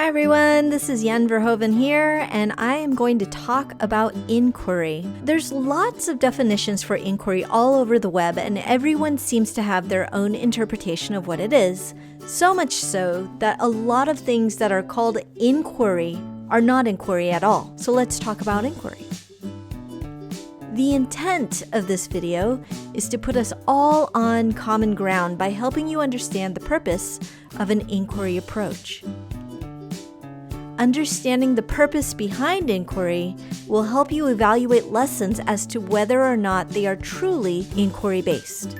Hi everyone, this is Jen Verhoeven here, and I am going to talk about inquiry. There's lots of definitions for inquiry all over the web, and everyone seems to have their own interpretation of what it is. So much so that a lot of things that are called inquiry are not inquiry at all. So let's talk about inquiry. The intent of this video is to put us all on common ground by helping you understand the purpose of an inquiry approach. Understanding the purpose behind inquiry will help you evaluate lessons as to whether or not they are truly inquiry-based.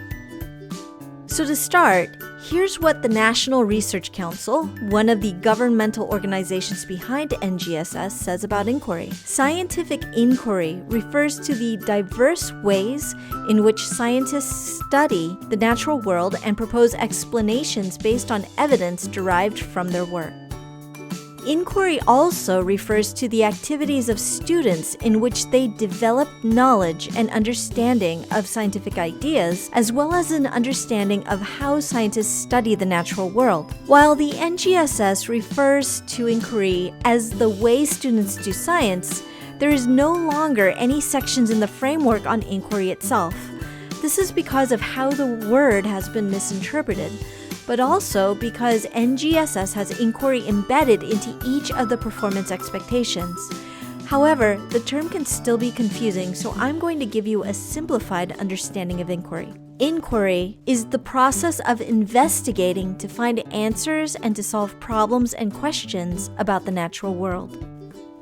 So to start, here's what the National Research Council, one of the governmental organizations behind NGSS, says about inquiry. Scientific inquiry refers to the diverse ways in which scientists study the natural world and propose explanations based on evidence derived from their work. Inquiry also refers to the activities of students in which they develop knowledge and understanding of scientific ideas, as well as an understanding of how scientists study the natural world. While the NGSS refers to inquiry as the way students do science, there is no longer any sections in the framework on inquiry itself. This is because of how the word has been misinterpreted, but also because NGSS has inquiry embedded into each of the performance expectations. However, the term can still be confusing, so I'm going to give you a simplified understanding of inquiry. Inquiry is the process of investigating to find answers and to solve problems and questions about the natural world.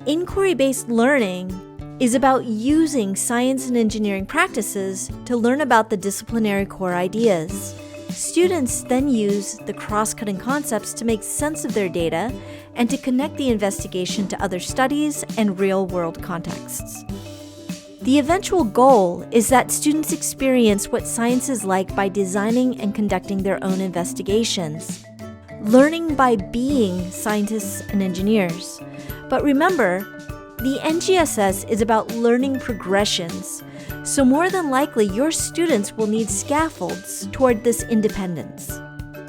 Inquiry-based learning is about using science and engineering practices to learn about the disciplinary core ideas. Students then use the cross-cutting concepts to make sense of their data and to connect the investigation to other studies and real-world contexts. The eventual goal is that students experience what science is like by designing and conducting their own investigations, learning by being scientists and engineers. But remember, the NGSS is about learning progressions, so more than likely your students will need scaffolds toward this independence.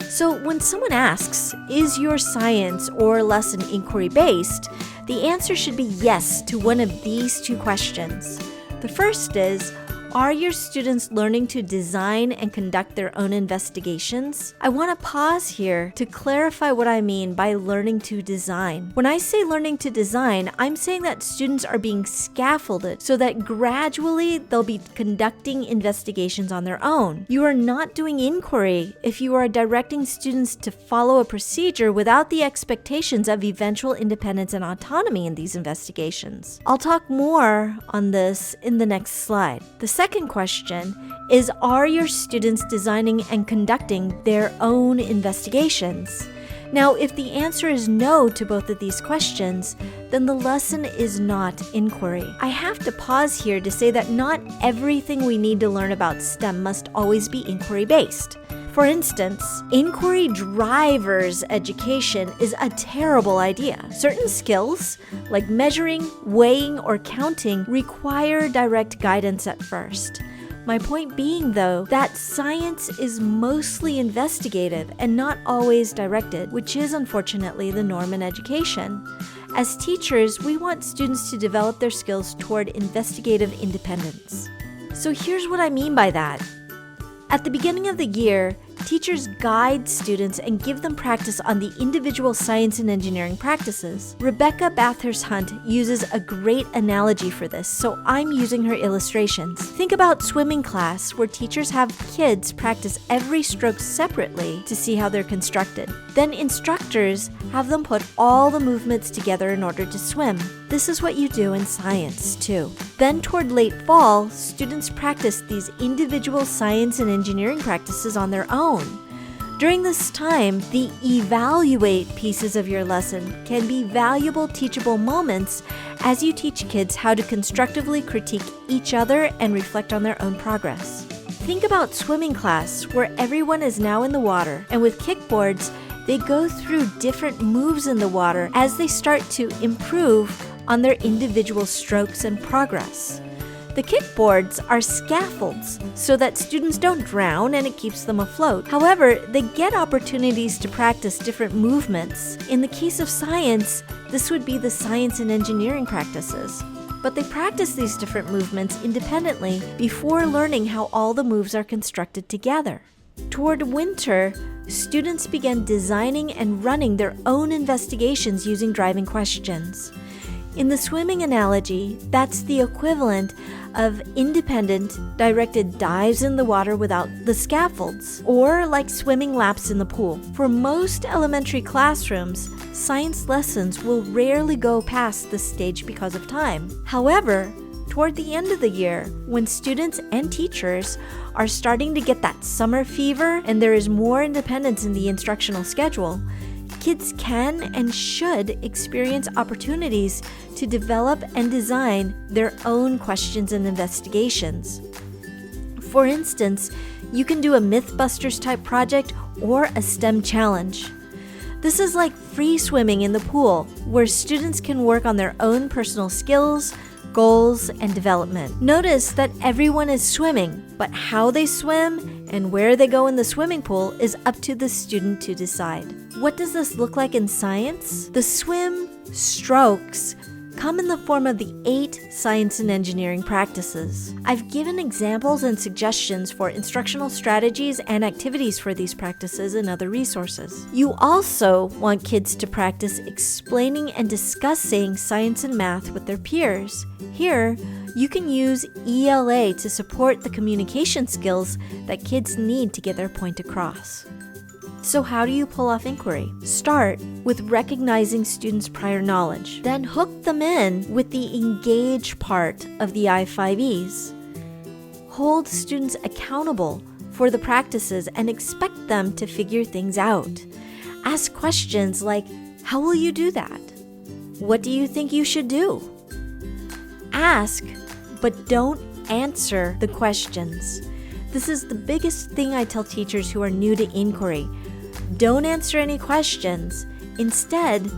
So when someone asks, is your science or lesson inquiry-based, the answer should be yes to one of these two questions. The first is, are your students learning to design and conduct their own investigations? I want to pause here to clarify what I mean by learning to design. When I say learning to design, I'm saying that students are being scaffolded so that gradually they'll be conducting investigations on their own. You are not doing inquiry if you are directing students to follow a procedure without the expectations of eventual independence and autonomy in these investigations. I'll talk more on this in the next slide. The second question is, are your students designing and conducting their own investigations? Now, if the answer is no to both of these questions, then the lesson is not inquiry. I have to pause here to say that not everything we need to learn about STEM must always be inquiry-based. For instance, inquiry drivers education is a terrible idea. Certain skills, like measuring, weighing, or counting, require direct guidance at first. My point being, though, that science is mostly investigative and not always directed, which is unfortunately the norm in education. As teachers, we want students to develop their skills toward investigative independence. So here's what I mean by that. At the beginning of the year, teachers guide students and give them practice on the individual science and engineering practices. Rebecca Bathurst Hunt uses a great analogy for this, so I'm using her illustrations. Think about swimming class, where teachers have kids practice every stroke separately to see how they're constructed. Then instructors have them put all the movements together in order to swim. This is what you do in science, too. Then toward late fall, students practice these individual science and engineering practices on their own. During this time, the evaluate pieces of your lesson can be valuable teachable moments as you teach kids how to constructively critique each other and reflect on their own progress. Think about swimming class, where everyone is now in the water, and with kickboards, they go through different moves in the water as they start to improve on their individual strokes and progress. The kickboards are scaffolds so that students don't drown and it keeps them afloat. However, they get opportunities to practice different movements. In the case of science, this would be the science and engineering practices. But they practice these different movements independently before learning how all the moves are constructed together. Toward winter, students began designing and running their own investigations using driving questions. In the swimming analogy, that's the equivalent of independent, directed dives in the water without the scaffolds, or like swimming laps in the pool. For most elementary classrooms, science lessons will rarely go past this stage because of time. However, toward the end of the year, when students and teachers are starting to get that summer fever and there is more independence in the instructional schedule, kids can and should experience opportunities to develop and design their own questions and investigations. For instance, you can do a Mythbusters type project or a STEM challenge. This is like free swimming in the pool, where students can work on their own personal skills, goals, and development. Notice that everyone is swimming, but how they swim and where they go in the swimming pool is up to the student to decide. What does this look like in science? The swim strokes come in the form of the 8 science and engineering practices. I've given examples and suggestions for instructional strategies and activities for these practices in other resources. You also want kids to practice explaining and discussing science and math with their peers. Here, you can use ELA to support the communication skills that kids need to get their point across. So how do you pull off inquiry? Start with recognizing students' prior knowledge. Then hook them in with the engage part of the I5Es. Hold students accountable for the practices and expect them to figure things out. Ask questions like, how will you do that? What do you think you should do? Ask, but don't answer the questions. This is the biggest thing I tell teachers who are new to inquiry. Don't answer any questions. Instead,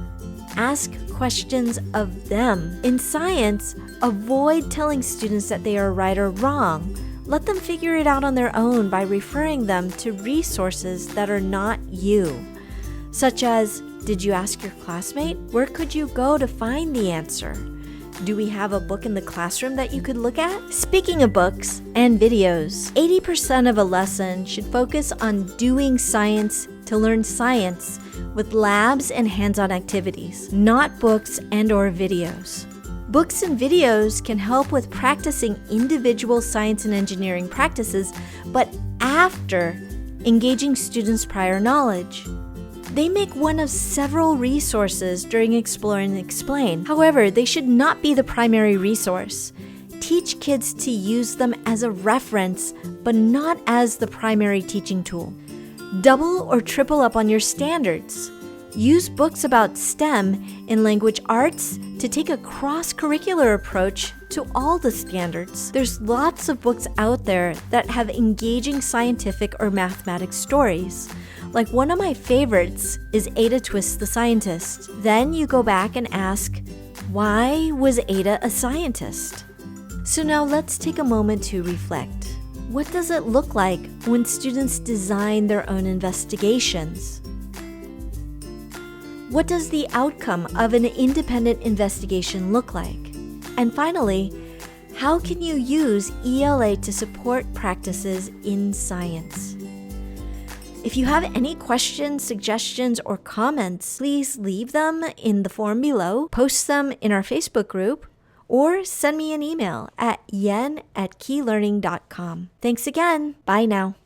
ask questions of them. In science, avoid telling students that they are right or wrong. Let them figure it out on their own by referring them to resources that are not you, such as, did you ask your classmate? Where could you go to find the answer? Do we have a book in the classroom that you could look at? Speaking of books and videos, 80% of a lesson should focus on doing science to learn science with labs and hands-on activities, not books and/or videos. Books and videos can help with practicing individual science and engineering practices, but after engaging students' prior knowledge. They make one of several resources during Explore and Explain. However, they should not be the primary resource. Teach kids to use them as a reference, but not as the primary teaching tool. Double or triple up on your standards. Use books about STEM in language arts to take a cross-curricular approach to all the standards. There's lots of books out there that have engaging scientific or mathematics stories. Like one of my favorites is Ada Twist the Scientist. Then you go back and ask, why was Ada a scientist? So now let's take a moment to reflect. What does it look like when students design their own investigations? What does the outcome of an independent investigation look like? And finally, how can you use ELA to support practices in science? If you have any questions, suggestions, or comments, please leave them in the form below, post them in our Facebook group, or send me an email at yen@keylearning.com. Thanks again. Bye now.